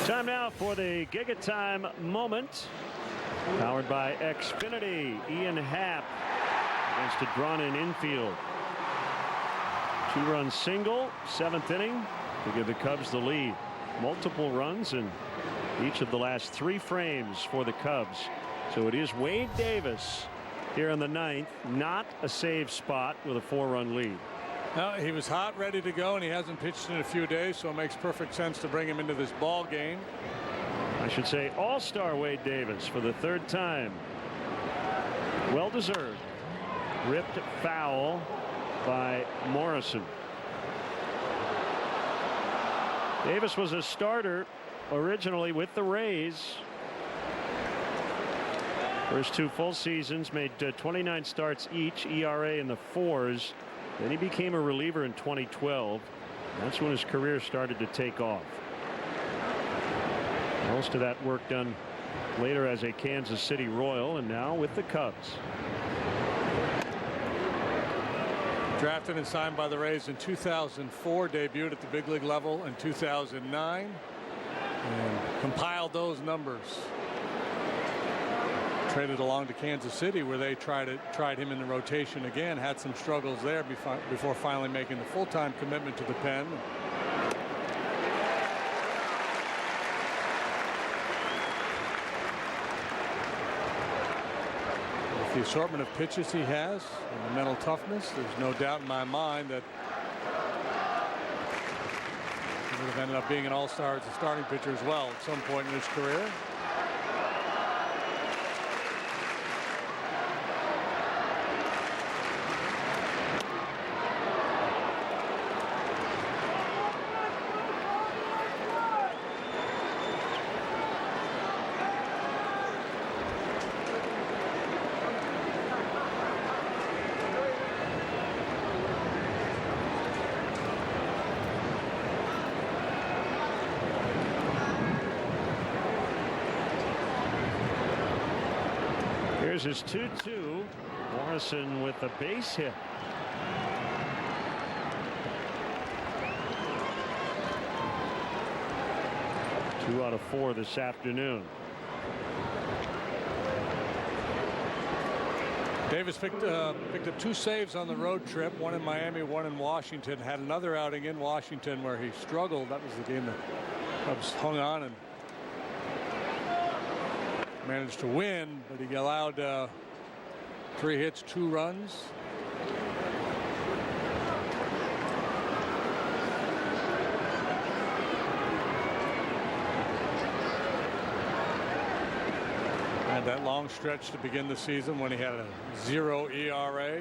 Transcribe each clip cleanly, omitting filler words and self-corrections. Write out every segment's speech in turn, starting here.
Time now for the Giga Time moment. Powered by Xfinity. Ian Happ against a drawn-in infield. Two-run single, 7th inning to give the Cubs the lead. Multiple runs in each of the last 3 frames for the Cubs. So it is Wade Davis here in the 9th. Not a save spot with a 4-run lead. Well, he was hot, ready to go, and he hasn't pitched in a few days, so it makes perfect sense to bring him into this ball game. I should say all-star Wade Davis for the 3rd time. Well deserved. Ripped foul by Morrison. Davis was a starter originally with the Rays. First 2 full seasons, made 29 starts each, ERA in the 4s. Then he became a reliever in 2012. That's when his career started to take off. Most of that work done later as a Kansas City Royal, and now with the Cubs. Drafted and signed by the Rays in 2004, debuted at the big league level in 2009, and compiled those numbers. Traded along to Kansas City, where they tried him in the rotation again. Had some struggles there before finally making the full-time commitment to the pen. With the assortment of pitches he has and the mental toughness, there's no doubt in my mind that he would have ended up being an all-star as a starting pitcher as well at some point in his career. Here's his 2-2. Morrison with a base hit. Two out of 4 this afternoon. Davis picked up 2 saves on the road trip, one in Miami, one in Washington. Had another outing in Washington where he struggled. That was the game the Cubs hung on and managed to win, but he allowed 3 hits, 2 runs. Had that long stretch to begin the season when he had a 0 ERA.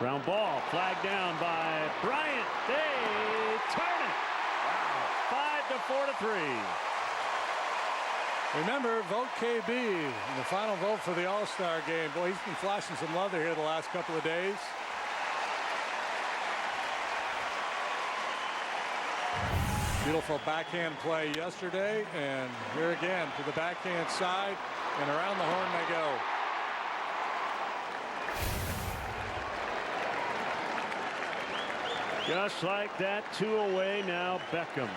Ground ball, flagged down by Bryant. They turn it. Wow. 5-4-3. Remember, vote KB in the final vote for the All-Star game. Boy, he's been flashing some leather here the last couple of days. Beautiful backhand play yesterday, and here again to the backhand side, and around the horn they go. Just like that, 2 away now, Beckham.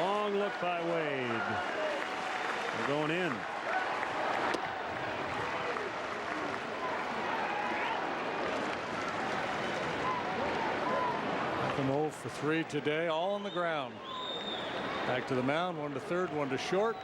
Long look by Wade. They're going in. From 0 for 3 today, all on the ground. Back to the mound, 1 to third, 1 to short.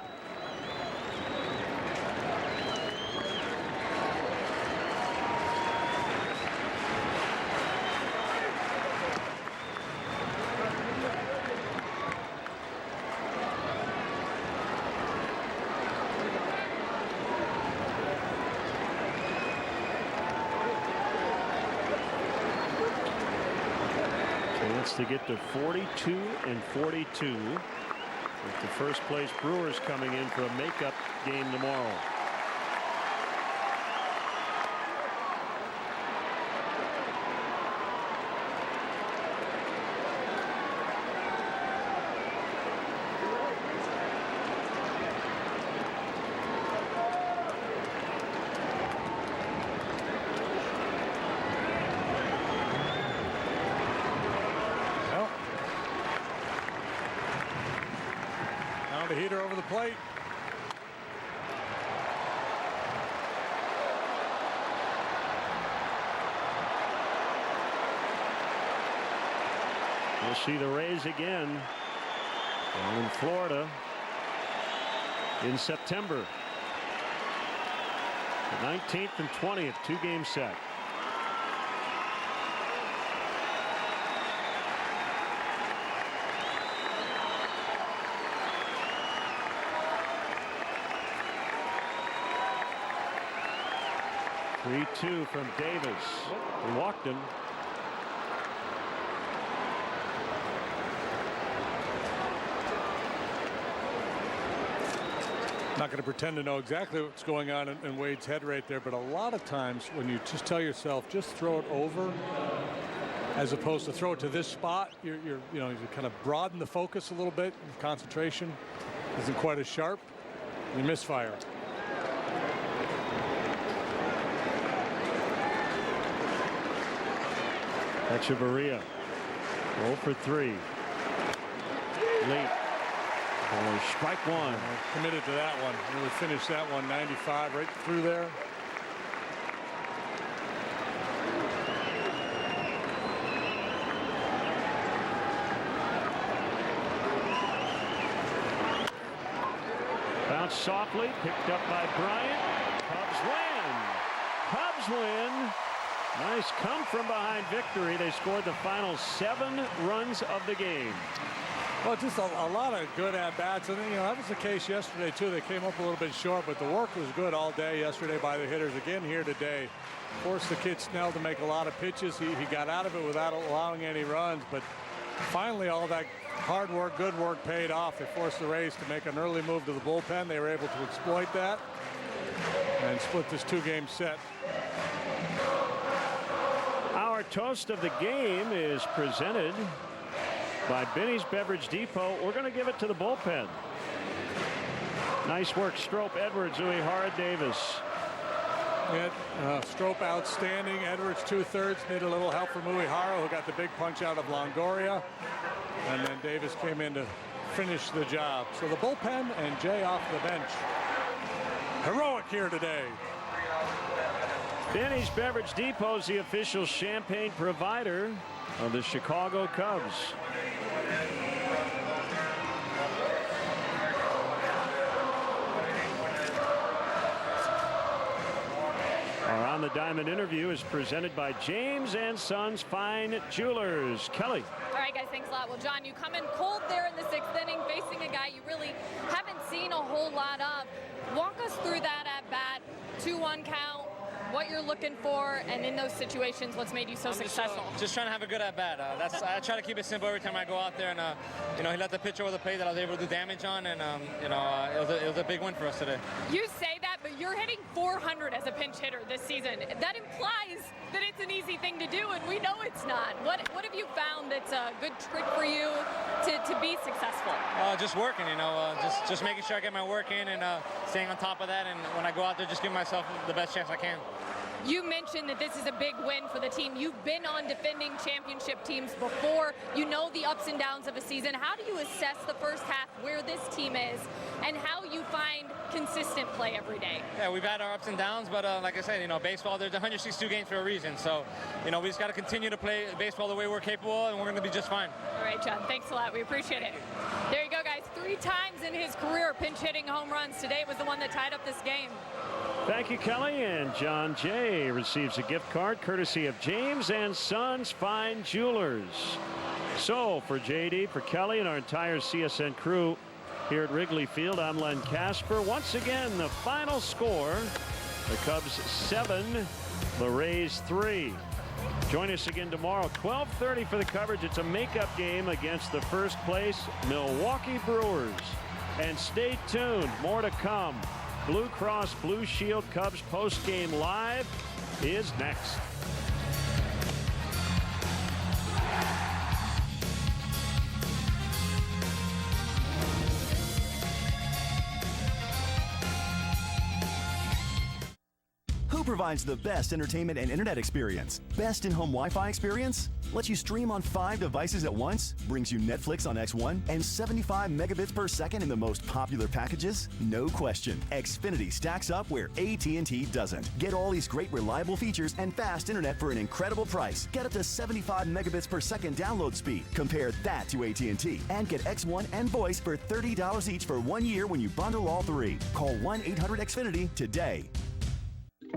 Chance to get to 42 and 42. With the first place Brewers coming in for a makeup game tomorrow. The heater over the plate. We'll see the Rays again in Florida in September. The 19th and 20th, 2-game set. Three-2 from Davis. He walked him. Not going to pretend to know exactly what's going on in Wade's head right there, but a lot of times when you just tell yourself just throw it over as opposed to throw it to this spot, you kind of broaden the focus a little bit. Concentration isn't quite as sharp. You misfire. Echeverria 0 for 3. Late. Strike one. Committed to that one. Really finished that one 95 right through there. Bounced softly, picked up by Bryant. Cubs win. Nice come from behind victory. They scored the final 7 runs of the game. Well, just a lot of good at-bats. And, that was the case yesterday, too. They came up a little bit short, but the work was good all day yesterday by the hitters. Again here today. Forced the kid Snell to make a lot of pitches. He got out of it without allowing any runs. But finally, all that hard work, good work paid off. They forced the Rays to make an early move to the bullpen. They were able to exploit that and split this 2-game set. Our toast of the game is presented by Benny's Beverage Depot. We're going to give it to the bullpen. Nice work, Strop, Edwards, Uehara, Davis. Strop outstanding. Edwards 2/3. Need a little help from Uehara, who got the big punch out of Longoria. And then Davis came in to finish the job. So the bullpen and Jay off the bench. Heroic here today. Benny's Beverage Depot is the official champagne provider of the Chicago Cubs. Our On the Diamond interview is presented by James & Sons Fine Jewelers. Kelly. All right, guys, thanks a lot. Well, John, you come in cold there in the 6th inning, facing a guy you really haven't seen a whole lot of. Walk us through that at-bat, 2-1 count, what you're looking for, and in those situations, what's made you so successful? Just trying to have a good at-bat. I try to keep it simple every time I go out there, and he let the pitch over the plate that I was able to do damage on, and it was a big win for us today. You say that, but you're hitting 400 as a pinch hitter this season. That implies that it's an easy thing to do, and we know it's not. What have you found that's a good trick for you to be successful? Just working, just making sure I get my work in and staying on top of that, and when I go out there, just give myself the best chance I can. You mentioned that this is a big win for the team. You've been on defending championship teams before. You know the ups and downs of a season. How do you assess the first half, where this team is, and how you find consistent play every day? Yeah, we've had our ups and downs, but like I said, baseball, there's 162 games for a reason. So, we just got to continue to play baseball the way we're capable, and we're going to be just fine. All right, John, thanks a lot. We appreciate it. There you go, guys. 3 times in his career pinch hitting home runs. Today was the one that tied up this game. Thank you, Kelly. And John Jay receives a gift card courtesy of James & Sons Fine Jewelers. So for JD, for Kelly, and our entire CSN crew here at Wrigley Field, I'm Len Casper. Once again, the final score, the Cubs 7, the Rays 3. Join us again tomorrow, 12:30 for the coverage. It's a makeup game against the first place Milwaukee Brewers. And stay tuned, more to come. Blue Cross Blue Shield Cubs postgame live is next. Who provides the best entertainment and internet experience? Best in-home Wi-Fi experience? Lets you stream on 5 devices at once? Brings you Netflix on X1 and 75 megabits per second in the most popular packages? No question. Xfinity stacks up where AT&T doesn't. Get all these great reliable features and fast internet for an incredible price. Get up to 75 megabits per second download speed. Compare that to AT&T and get X1 and voice for $30 each for 1 year when you bundle all three. Call 1-800-XFINITY today.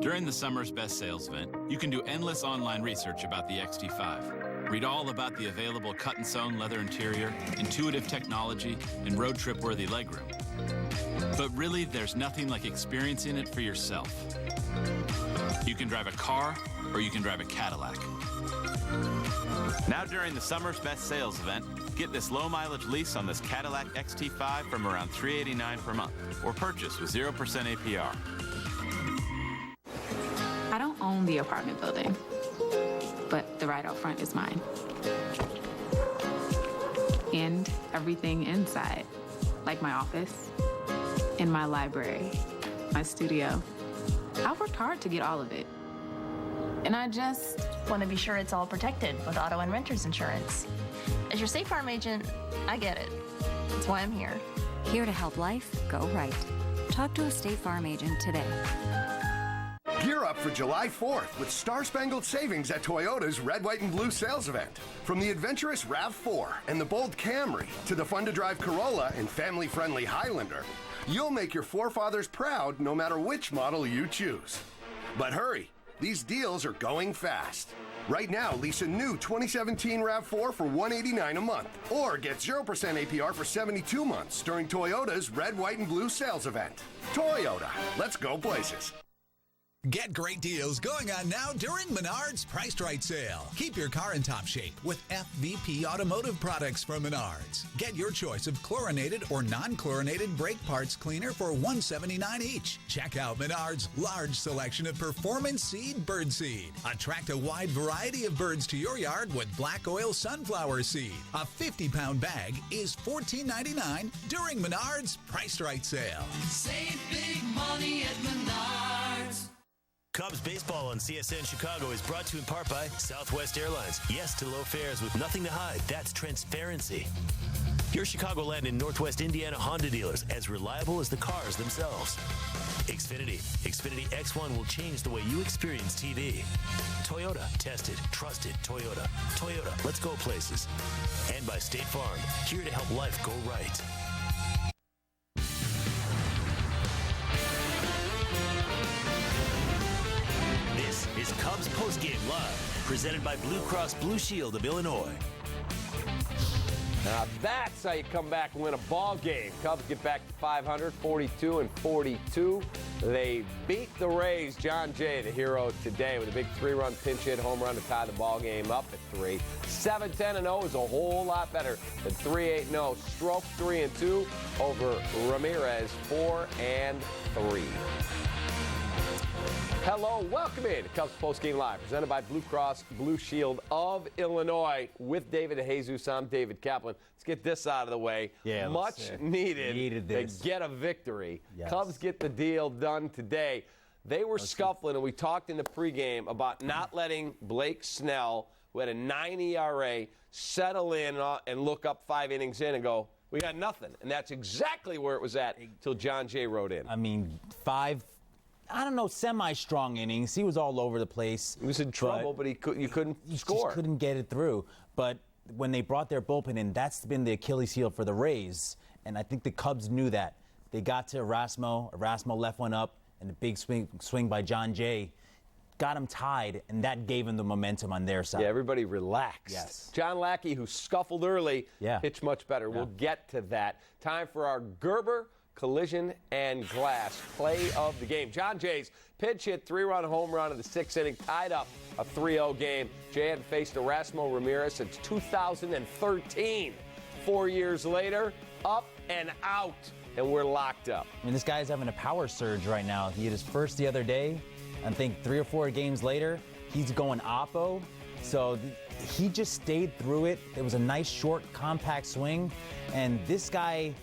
During the summer's best sales event, you can do endless online research about the XT5. Read all about the available cut-and-sewn leather interior, intuitive technology, and road-trip-worthy legroom. But really, there's nothing like experiencing it for yourself. You can drive a car, or you can drive a Cadillac. Now during the summer's best sales event, get this low-mileage lease on this Cadillac XT5 from around $389 per month, or purchase with 0% APR. I don't own the apartment building, but the right out front is mine. And everything inside, like my office, and my library, my studio. I worked hard to get all of it. And I just want to be sure it's all protected with auto and renter's insurance. As your State Farm agent, I get it. That's why I'm here. Here to help life go right. Talk to a State Farm agent today. Gear up for July 4th with star-spangled savings at Toyota's Red, White, and Blue sales event. From the adventurous RAV4 and the bold Camry to the fun-to-drive Corolla and family-friendly Highlander, you'll make your forefathers proud no matter which model you choose. But hurry, these deals are going fast. Right now, lease a new 2017 RAV4 for $189 a month, or get 0% APR for 72 months during Toyota's Red, White, and Blue sales event. Toyota, let's go places. Get great deals going on now during Menards Priced Right sale. Keep your car in top shape with FVP Automotive products from Menards. Get your choice of chlorinated or non-chlorinated brake parts cleaner for $179 each. Check out Menards' large selection of performance seed bird seed. Attract a wide variety of birds to your yard with black oil sunflower seed. A 50-pound bag is $14.99 during Menards Priced Right sale. Save big money at Menards. Cubs baseball on CSN Chicago is brought to you in part by Southwest Airlines. Yes to low fares with nothing to hide. That's transparency. Your Chicagoland and Northwest Indiana Honda dealers, as reliable as the cars themselves. Xfinity. Xfinity X1 will change the way you experience TV. Toyota. Tested. Trusted. Toyota. Toyota. Let's go places. And by State Farm. Here to help life go right. This is Cubs Postgame Live, presented by Blue Cross Blue Shield of Illinois. Now that's how you come back and win a ball game. Cubs get back to 500, 42-42. They beat the Rays. John Jay, the hero today, with a big 3-run pinch hit home run to tie the ball game up at 3. 7-10-0 is a whole lot better than 3-8-0. Stroke 3-2 over Ramirez 4-3. Hello, welcome in to Cubs Postgame Live, presented by Blue Cross Blue Shield of Illinois. With David Jesus, I'm David Kaplan. Let's get this out of the way. Yeah, much needed to get a victory. Yes. Cubs get the deal done today. They were scuffling, and we talked in the pregame about not letting Blake Snell, who had a 9 ERA, settle in and look up 5 innings in and go, we got nothing. And that's exactly where it was at until John Jay wrote in. I mean, 5, I don't know, semi-strong innings. He was all over the place. He was in trouble, but you couldn't score. Just couldn't get it through. But when they brought their bullpen in, that's been the Achilles heel for the Rays. And I think the Cubs knew that. They got to Erasmo. Erasmo left one up, and the big swing by John Jay got him tied, and that gave him the momentum on their side. Yeah, everybody relaxed. Yes. John Lackey, who scuffled early, pitched much better. Yeah. We'll get to that. Time for our Gerber Collision and Glass play of the game. John Jay's pinch hit 3-run home run in the 6th inning tied up a 3-0 game. Jay hadn't faced Erasmo Ramirez since 2013. 4 years later, up and out, and we're locked up. I mean, this guy's having a power surge right now. He hit his first the other day. I think 3 or 4 games later, he's going oppo. So he just stayed through it. It was a nice, short, compact swing. And this guy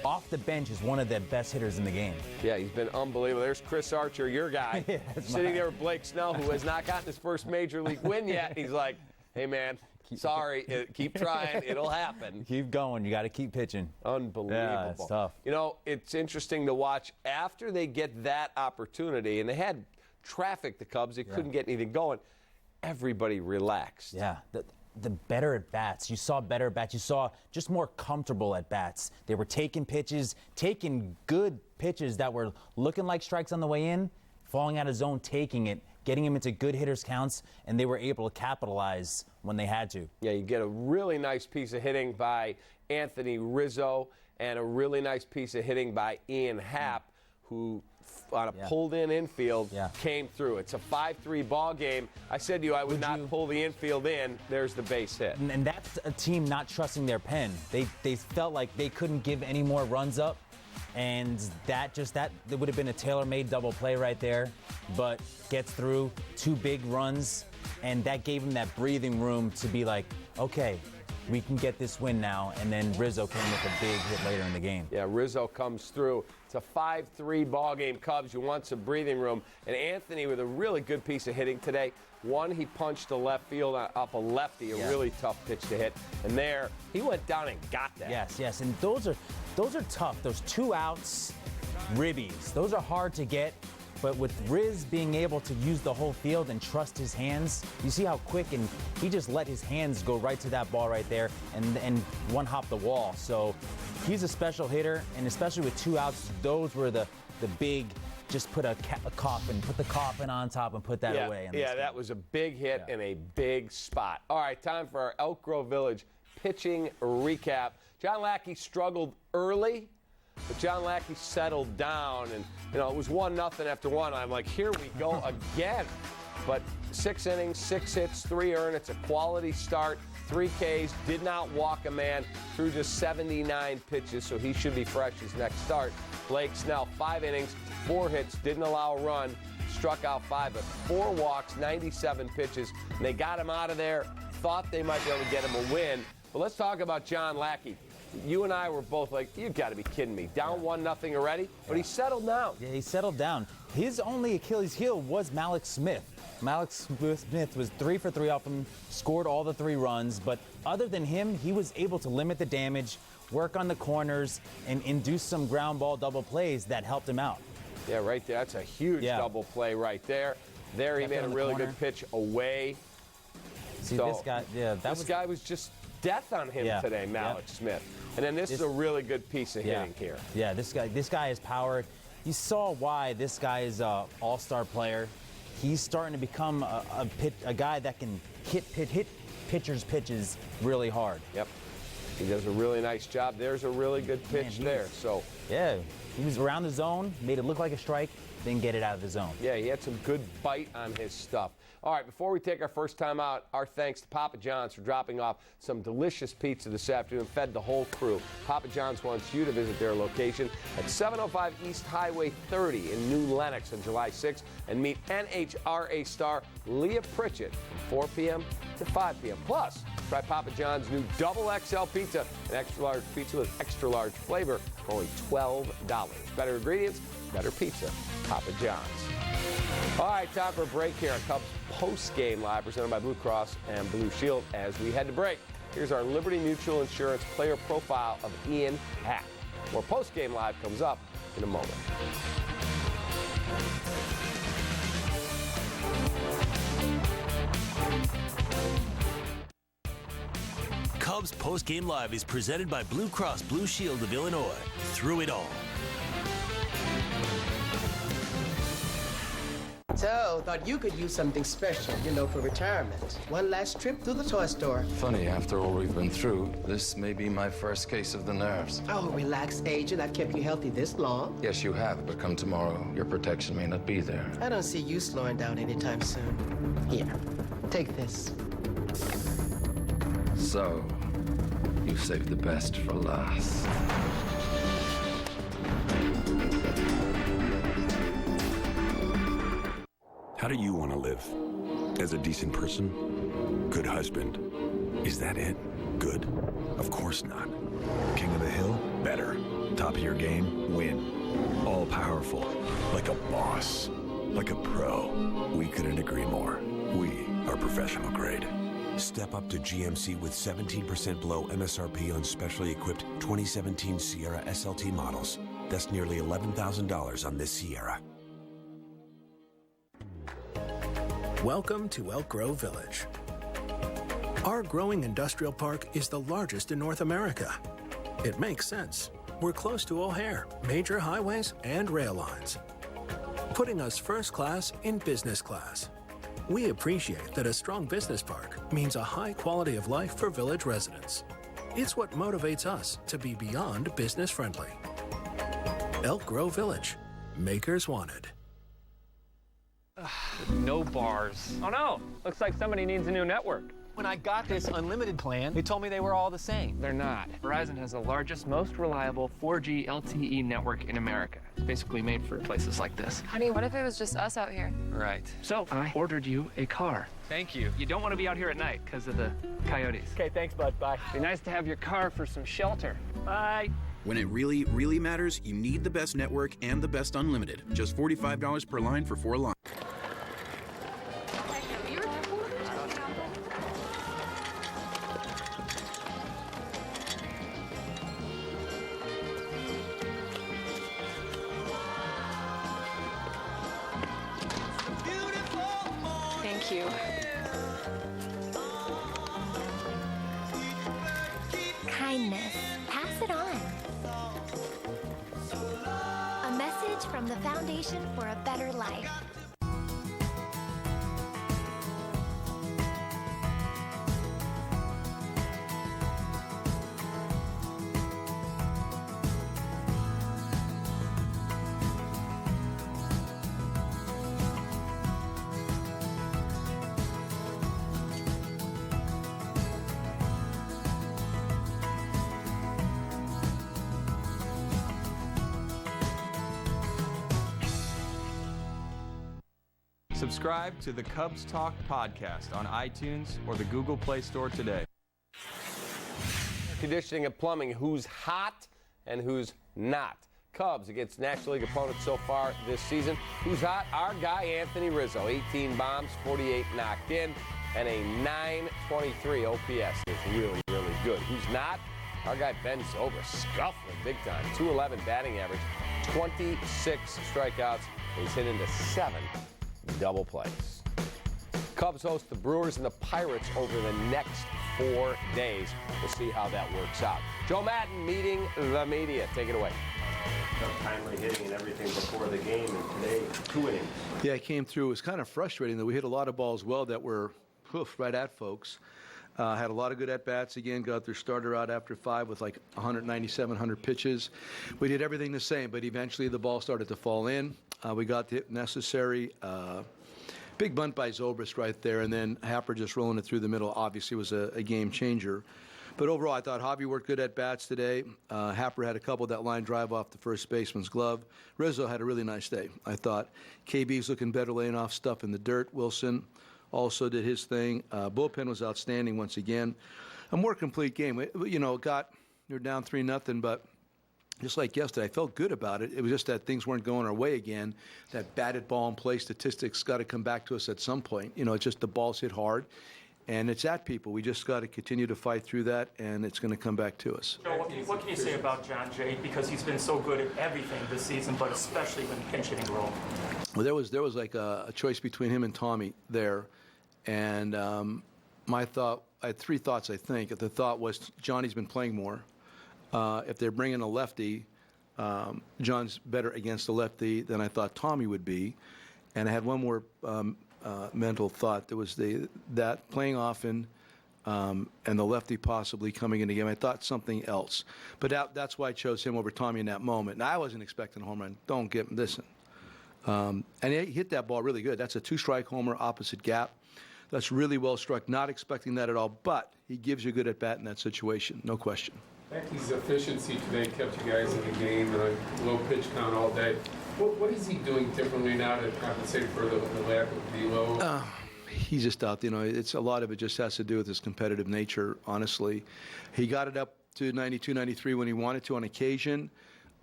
off the bench is one of the best hitters in the game. Yeah, he's been unbelievable. There's Chris Archer, your guy, sitting there with Blake Snell, who has not gotten his first major league win yet. He's like, hey, man, sorry, keep trying. It'll happen. Keep going. You got to keep pitching. Unbelievable. Yeah, it's tough. You know, it's interesting to watch after they get that opportunity, and they had traffic, the Cubs. They couldn't get anything going. Everybody relaxed. Yeah. The better at bats. You saw better at bats. You saw just more comfortable at bats. They were taking pitches, taking good pitches that were looking like strikes on the way in, falling out of zone, taking it, getting him into good hitters counts, and they were able to capitalize when they had to. Yeah, you get a really nice piece of hitting by Anthony Rizzo and a really nice piece of hitting by Ian Happ, who on a pulled-in infield came through. It's a 5-3 ball game. I said to you I would not pull the infield in. There's the base hit. And that's a team not trusting their pen. They felt like they couldn't give any more runs up, and that would have been a tailor-made double play right there, but gets through 2 big runs, and that gave him that breathing room to be like, okay, we can get this win now. And then Rizzo came with a big hit later in the game. Yeah, Rizzo comes through. It's a 5-3 ball game. Cubs, you want some breathing room. And Anthony with a really good piece of hitting today. One, he punched to left field up a lefty, a really tough pitch to hit. And there, he went down and got that. Yes. And those are tough. Those 2 outs, ribbies. Those are hard to get. But with Riz being able to use the whole field and trust his hands, you see how quick, and he just let his hands go right to that ball right there and one-hop the wall. So he's a special hitter, and especially with 2 outs, those were the big, just put a coffin, put the coffin on top and put that away. Yeah, that was a big hit in a big spot. All right, time for our Elk Grove Village pitching recap. John Lackey struggled early, but John Lackey settled down, and it was 1-0 after 1. I'm like, here we go again. But 6 innings, 6 hits, 3 earned. It's a quality start. 3 Ks, did not walk a man, threw just 79 pitches, so he should be fresh his next start. Blake Snell, 5 innings, 4 hits, didn't allow a run, struck out 5, but 4 walks, 97 pitches, and they got him out of there. Thought they might be able to get him a win. But let's talk about John Lackey. You and I were both like, you've got to be kidding me. Down 1-0 already? But he settled down. Yeah, he settled down. His only Achilles heel was Malik Smith. Malik Smith was 3 for 3 off him, scored all the 3 runs. But other than him, he was able to limit the damage, work on the corners, and induce some ground ball double plays that helped him out. Yeah, right there. That's a huge double play right there. There he made a really good pitch away. See, this guy, this guy was just death on him today, Malik Smith. And then this is a really good piece of hitting here. Yeah, this guy is powered. You saw why this guy is an all-star player. He's starting to become a guy that can hit pitchers' pitches really hard. Yep. He does a really nice job. There's a really good pitch there. So yeah, he was around the zone, made it look like a strike, then get it out of the zone. Yeah, he had some good bite on his stuff. All right, before we take our first time out, our thanks to Papa John's for dropping off some delicious pizza this afternoon, fed the whole crew. Papa John's wants you to visit their location at 705 East Highway 30 in New Lenox on July 6th and meet NHRA star Leah Pritchett from 4 p.m. to 5 p.m. Plus, try Papa John's new Double XL pizza, an extra large pizza with extra large flavor for only $12. Better ingredients, better pizza. Papa John's. All right, time for a break here on Cubs post-game live, presented by Blue Cross and Blue Shield. As we head to break, here's our Liberty Mutual Insurance player profile of Ian Happ. More post-game live comes up in a moment. Cubs post-game live is presented by Blue Cross Blue Shield of Illinois. Through it all. So, thought you could use something special, for retirement. One last trip to the toy store. Funny, after all we've been through, this may be my first case of the nerves. Oh, relax, Agent. I've kept you healthy this long. Yes, you have, but come tomorrow, your protection may not be there. I don't see you slowing down anytime soon. Here, take this. So, you saved the best for last. How do you want to live? As a decent person? Good husband? Is that it? Good? Of course not. King of the hill? Better. Top of your game? Win. All powerful. Like a boss. Like a pro. We couldn't agree more. We are professional grade. Step up to GMC with 17% below MSRP on specially equipped 2017 Sierra SLT models. That's nearly $11,000 on this Sierra. Welcome to Elk Grove Village. Our growing industrial park is the largest in North America. It makes sense. We're close to O'Hare, major highways, and rail lines, putting us first class in business class. We appreciate that a strong business park means a high quality of life for village residents. It's what motivates us to be beyond business friendly. Elk Grove Village. Makers wanted. No bars. Oh no, looks like somebody needs a new network. When I got this unlimited plan, they told me they were all the same. They're not. Verizon has the largest, most reliable 4G LTE network in America. It's basically made for places like this. Honey, what if it was just us out here? Right. So I ordered you a car. Thank you. You don't want to be out here at night because of the coyotes. Okay, thanks, bud. Bye. Be nice to have your car for some shelter. Bye. When it really, really matters, you need the best network and the best unlimited. Just $45 per line for 4 lines. Thank you. Kindness. Pass it on. A message from the Foundation for a Better Life. Subscribe to the Cubs Talk podcast on iTunes or the Google Play Store today. Conditioning and plumbing, who's hot and who's not. Cubs against National League opponents so far this season. Who's hot? Our guy, Anthony Rizzo. 18 bombs, 48 knocked in, and a 923 OPS. It's really, really good. Who's not? Our guy, Ben Zobrist, scuffling big time. 211 batting average, 26 strikeouts. He's hit into 7 double plays. Cubs host the Brewers and the Pirates over the next 4 days. We'll see how that works out. Joe Madden meeting the media. Take it away. Timely hitting and everything before the game, and today 2 innings. Yeah, it came through. It was kind of frustrating that we hit a lot of balls well that were right at folks. Had a lot of good at-bats again, got their starter out after 5 with like 197, 100 pitches. We did everything the same, but eventually the ball started to fall in. We got the necessary big bunt by Zobrist right there, and then Happer just rolling it through the middle obviously was a game changer. But overall, I thought Javi worked good at-bats today. Happer had a couple that line drive off the first baseman's glove. Rizzo had a really nice day, I thought. KB's looking better laying off stuff in the dirt. Wilson also did his thing. Bullpen was outstanding once again. A more complete game. You're down 3-0, but just like yesterday, I felt good about it. It was just that things weren't going our way again. That batted ball in play statistics got to come back to us at some point. It's just the balls hit hard, and it's at people. We just got to continue to fight through that, and it's going to come back to us. Joe, what can you say about John Jay? Because he's been so good at everything this season, but especially when pinch hitting role. Well, there was like a choice between him and Tommy there, and I had 3 thoughts, I think. The thought was Johnny's been playing more. If they're bringing a lefty, John's better against a lefty than I thought Tommy would be. And I had one more mental thought. There was that playing often and the lefty possibly coming in the game. I thought something else. But that's why I chose him over Tommy in that moment. And I wasn't expecting a home run. Don't get listen. And he hit that ball really good. That's a 2-strike homer, opposite gap. That's really well struck. Not expecting that at all. But he gives you a good at-bat in that situation. No question. Becky's efficiency today kept you guys in the game and a low pitch count all day. What is he doing differently now to compensate for the lack of velo? He's just out. It's a lot of it just has to do with his competitive nature, honestly. He got it up to 92, 93 when he wanted to on occasion.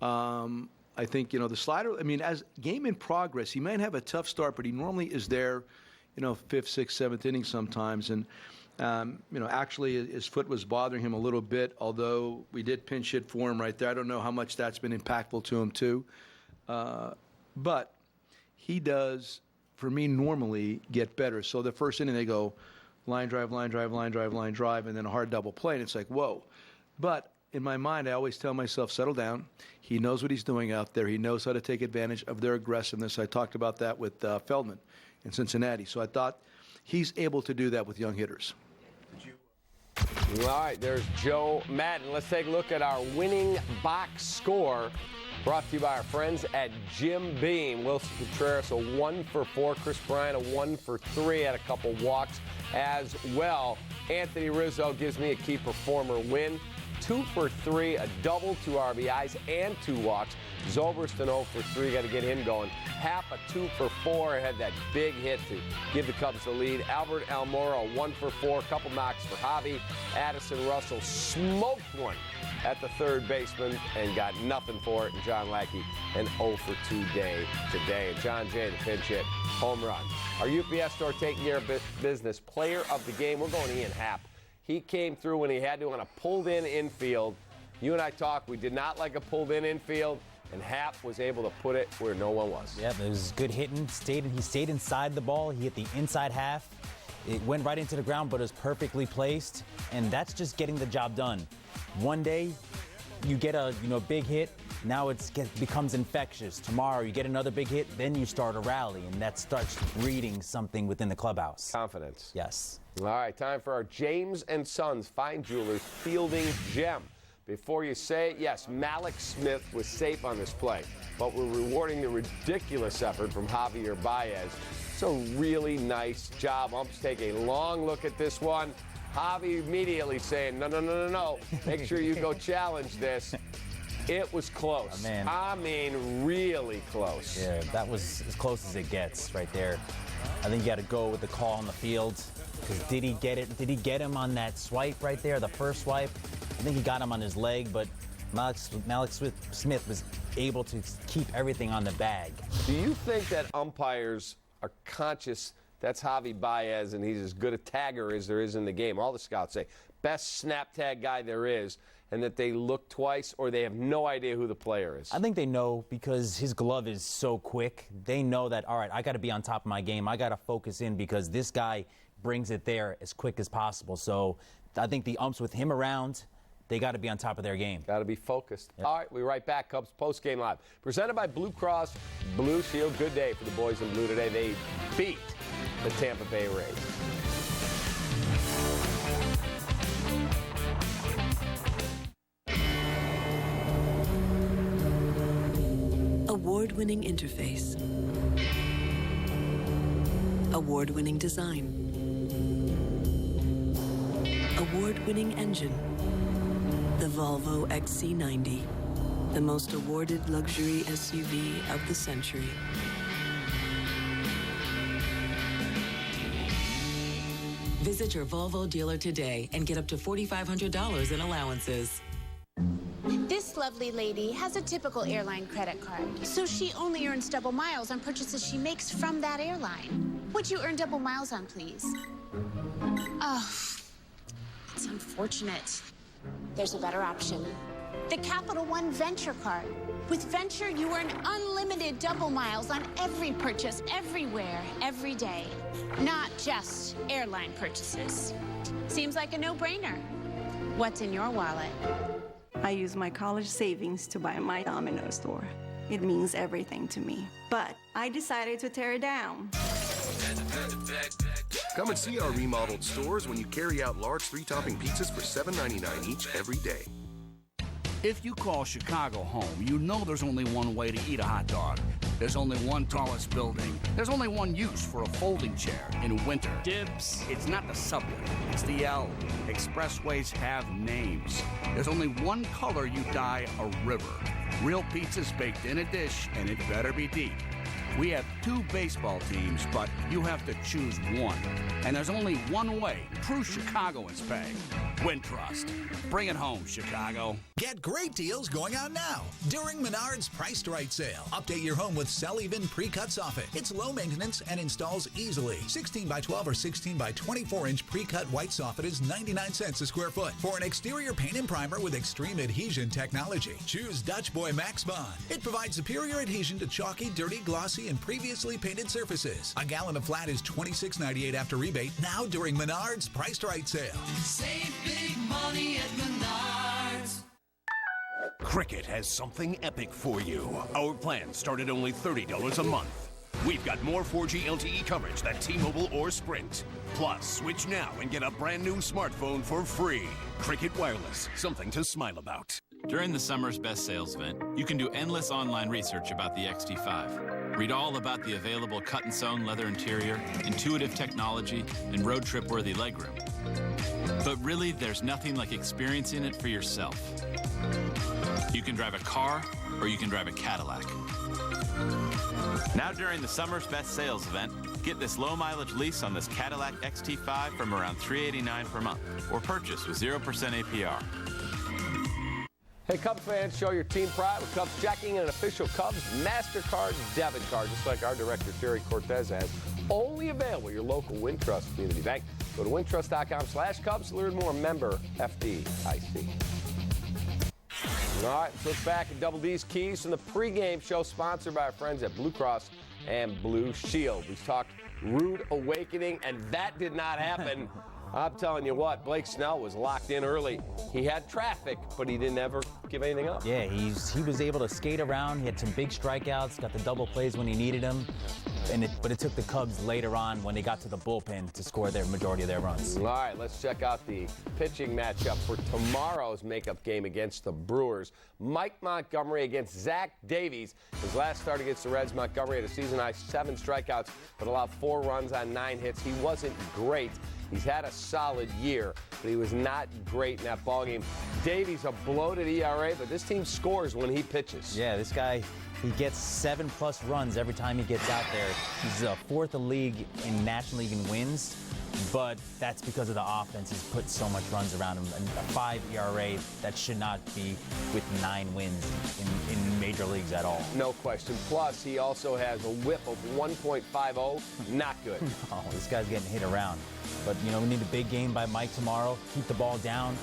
I think, the slider, as game in progress, he might have a tough start, but he normally is there, 5th, 6th, 7th inning sometimes. And, actually his foot was bothering him a little bit, although we did pinch hit for him right there. I don't know how much that's been impactful to him, too. But he does, for me, normally get better. So the first inning, they go line drive, line drive, line drive, line drive, and then a hard double play, and it's like, whoa. But in my mind, I always tell myself, settle down. He knows what he's doing out there. He knows how to take advantage of their aggressiveness. I talked about that with Feldman in Cincinnati. So I thought he's able to do that with young hitters. All right, there's Joe Madden. Let's take a look at our winning box score. Brought to you by our friends at Jim Beam. Wilson Contreras, a 1 for 4. Chris Bryant, a 1 for 3. Had a couple walks as well. Anthony Rizzo gives me a key performer win. 2 for 3, a double, 2 RBIs, and 2 walks. Zobrist, 0 for 3. Got to get him going. Happ, a 2 for 4. Had that big hit to give the Cubs the lead. Albert Almora, 1 for 4. Couple knocks for Javi. Addison Russell smoked one at the third baseman and got nothing for it. And John Lackey, an 0 for 2 day today. And John Jay, the pinch hit, home run. Our UPS store taking care of business. Player of the game, we're going Ian Happ. He came through when he had to on a pulled-in infield. You and I talked. We did not like a pulled-in infield, and Happ was able to put it where no one was. Yeah, it was good hitting. He stayed inside the ball. He hit the inside half. It went right into the ground, but it was perfectly placed, and that's just getting the job done. One day, you get a big hit. Now it becomes infectious. Tomorrow, you get another big hit. Then you start a rally, and that starts breeding something within the clubhouse. Confidence. Yes. All right, time for our James & Sons Fine Jewelers Fielding Gem. Before you say it, yes, Malik Smith was safe on this play, but we're rewarding the ridiculous effort from Javier Baez. It's a really nice job. Umps take a long look at this one. Javi immediately saying, no. Make sure you go challenge this. It was close. Oh, man. I mean, really close. Yeah, that was as close as it gets right there. I think you got to go with the call on the field. Because did he get it? Did he get him on that swipe right there, the first swipe? I think he got him on his leg, but Malik Smith was able to keep everything on the bag. Do you think that umpires are conscious that's Javi Baez and he's as good a tagger as there is in the game? All the scouts say, best snap tag guy there is, and that they look twice or they have no idea who the player is? I think they know because his glove is so quick. They know that, all right, I got to be on top of my game. I got to focus in because this guy brings it there as quick as possible. So I think the umps with him around, they got to be on top of their game. Got to be focused. Yep. All right, we'll be right back. Cubs post-game live. Presented by Blue Cross Blue Shield. Good day for the boys in blue today. They beat the Tampa Bay Rays. Award-winning interface. Award-winning design. Award-winning engine. The Volvo XC90, the most awarded luxury SUV of the century. Visit your Volvo dealer today and get up to $4,500 in allowances. This lovely lady has a typical airline credit card, so she only earns double miles on purchases she makes from that airline. Would you earn double miles on, please? Oh, it's unfortunate. There's a better option. The Capital One Venture Card. With Venture, you earn unlimited double miles on every purchase, everywhere, every day. Not just airline purchases. Seems like a no-brainer. What's in your wallet? I use my college savings to buy my Domino store. It means everything to me. But I decided to tear it down. Come and see our remodeled stores when you carry out large 3-topping pizzas for $7.99 each every day. If you call Chicago home, you know there's only one way to eat a hot dog. There's only one tallest building. There's only one use for a folding chair in winter. Dibs. It's not the subway, it's the L. Expressways have names. There's only one color you dye a river. Real pizza's baked in a dish, and it better be deep. We have 2 baseball teams, but you have to choose one. And there's only one way true Chicagoans pay. Wintrust. Bring it home, Chicago. Get great deals going on now during Menards Priced Right sale. Update your home with Cell-Even pre-cut soffit. It's low maintenance and installs easily. 16 by 12 or 16 by 24 inch pre-cut white soffit is 99 cents a square foot. For an exterior paint and primer with extreme adhesion technology, choose Dutch Boy Max Bond. It provides superior adhesion to chalky, dirty, glossy, and previously painted surfaces. A gallon of flat is $26.98 after rebate. Now during Menards Priced Right sale. Save big money at Menards. Cricket has something epic for you. Our plans start at only $30 a month. We've got more 4G LTE coverage than T-Mobile or Sprint. Plus, switch now and get a brand new smartphone for free. Cricket Wireless, something to smile about. During the summer's best sales event, you can do endless online research about the XT5. Read all about the available cut-and-sewn leather interior, intuitive technology, and road trip-worthy legroom. But really, there's nothing like experiencing it for yourself. You can drive a car, or you can drive a Cadillac. Now during the summer's best sales event, get this low-mileage lease on this Cadillac XT5 from around $389 per month, or purchase with 0% APR. Hey, Cubs fans, show your team pride with Cubs checking and an official Cubs MasterCard debit card, just like our director, Sherry Cortez, has. Only available at your local Wintrust community bank. Go to wintrust.com/Cubs to learn more. Member FDIC. All right, let's look back at Double D's Keys from the pregame show, sponsored by our friends at Blue Cross and Blue Shield. We talked rude awakening, and that did not happen. I'm telling you what, Blake Snell was locked in early. He had traffic, but he didn't ever give anything up. Yeah, he was able to skate around. He had some big strikeouts, got the double plays when he needed them. But it took the Cubs later on when they got to the bullpen to score their majority of their runs. All right, let's check out the pitching matchup for tomorrow's makeup game against the Brewers. Mike Montgomery against Zach Davies. His last start against the Reds, Montgomery had a season-high 7 strikeouts, but allowed 4 runs on 9 hits. He wasn't great. He's had a solid year, but he was not great in that ballgame. Davies, a bloated ERA, but this team scores when he pitches. Yeah, this guy, he gets 7+ runs every time he gets out there. He's 4th in the league in National League in wins, but that's because of the offense. He's put so much runs around him. And a 5 ERA, that should not be with 9 wins in major leagues at all. No question. Plus, he also has a whip of 1.50. Not good. No, this guy's getting hit around. But, you know, we need a big game by Mike tomorrow. Keep the ball down.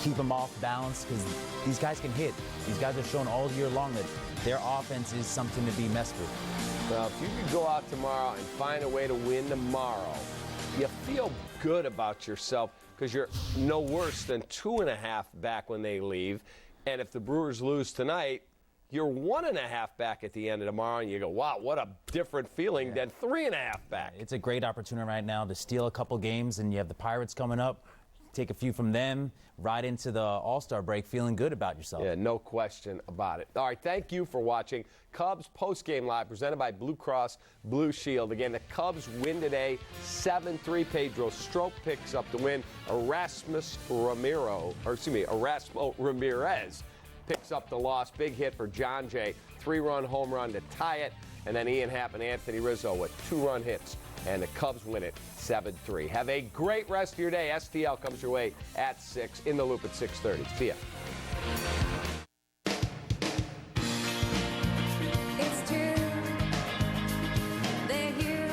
Keep him off balance, because these guys can hit. These guys have shown all year long that their offense is something to be messed with. Well, if you could go out tomorrow and find a way to win tomorrow, you feel good about yourself because you're no worse than 2.5 back when they leave. And if the Brewers lose tonight, you're 1.5 back at the end of tomorrow, and you go, wow, what a different feeling than 3.5 back. It's a great opportunity right now to steal a couple games, and you have the Pirates coming up. Take a few from them, right into the All-Star break feeling good about yourself. Yeah, no question about it. All right, thank you for watching Cubs Postgame Live, presented by Blue Cross Blue Shield. Again, the Cubs win today, 7-3. Pedro Strop picks up the win. Erasmo Ramirez picks up the loss. Big hit for John Jay. 3-run home run to tie it. And then Ian Happ and Anthony Rizzo with 2-run hits. And the Cubs win it 7-3. Have a great rest of your day. STL comes your way at 6, in the loop at 6:30. See ya. It's true. They're here.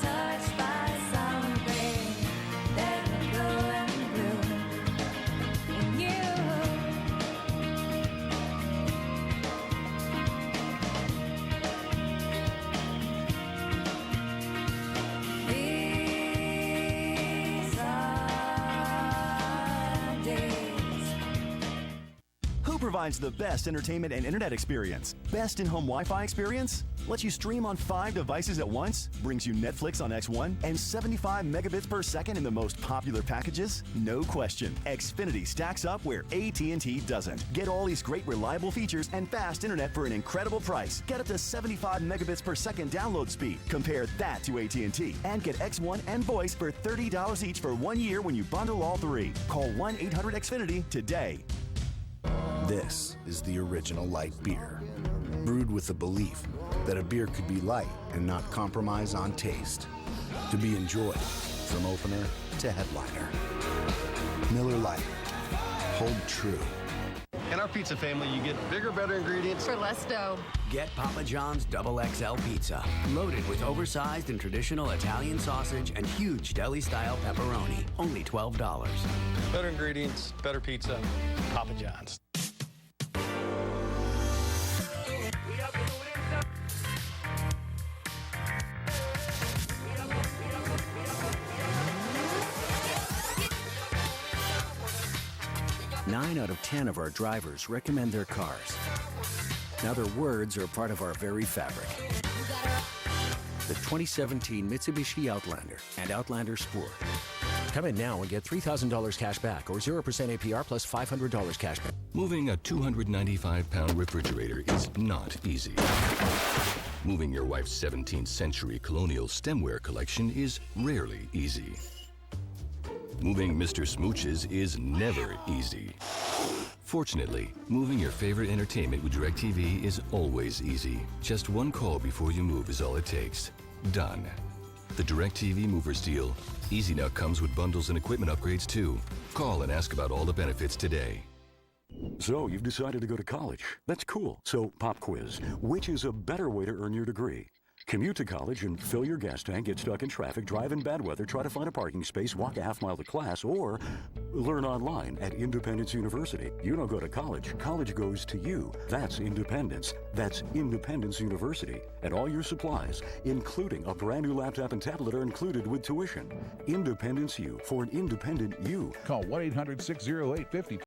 Touched by something that will go and bloom in you. These are days provides the best entertainment and internet experience. Best in-home Wi-Fi experience? Lets you stream on 5 devices at once? Brings you Netflix on X1 and 75 megabits per second in the most popular packages? No question. Xfinity stacks up where AT&T doesn't. Get all these great reliable features and fast internet for an incredible price. Get up to 75 megabits per second download speed. Compare that to AT&T and get X1 and voice for $30 each for 1 year when you bundle all three. Call 1-800-XFINITY today. This is the original light beer, brewed with the belief that a beer could be light and not compromise on taste, to be enjoyed from opener to headliner. Miller Lite. Hold true. In our pizza family, you get bigger, better ingredients For less dough. Get Papa John's Double XL Pizza, loaded with oversized and traditional Italian sausage and huge deli-style pepperoni. Only $12. better ingredients, better pizza. Papa John's. Nine out of 10 of our drivers recommend their cars. Now their words are part of our very fabric. The 2017 Mitsubishi Outlander and Outlander Sport. Come in now and get $3,000 cash back or 0% APR plus $500 cash back. Moving a 295-pound refrigerator is not easy. Moving your wife's 17th century colonial stemware collection is rarely easy. Moving Mr. Smooch's is never easy. Fortunately, moving your favorite entertainment with DirecTV is always easy. Just one call before you move is all it takes. Done. The DirecTV Movers deal. Easy Now comes with bundles and equipment upgrades too. Call and ask about all the benefits today. So you've decided to go to college. That's cool. So pop quiz. Which is a better way to earn your degree? Commute to college and fill your gas tank, get stuck in traffic, drive in bad weather, try to find a parking space, walk a half mile to class, or learn online at Independence University. You don't go to college. College goes to you. That's independence. That's Independence University. And all your supplies, including a brand new laptop and tablet, are included with tuition. Independence U for an independent you. Call 1-800-608-50.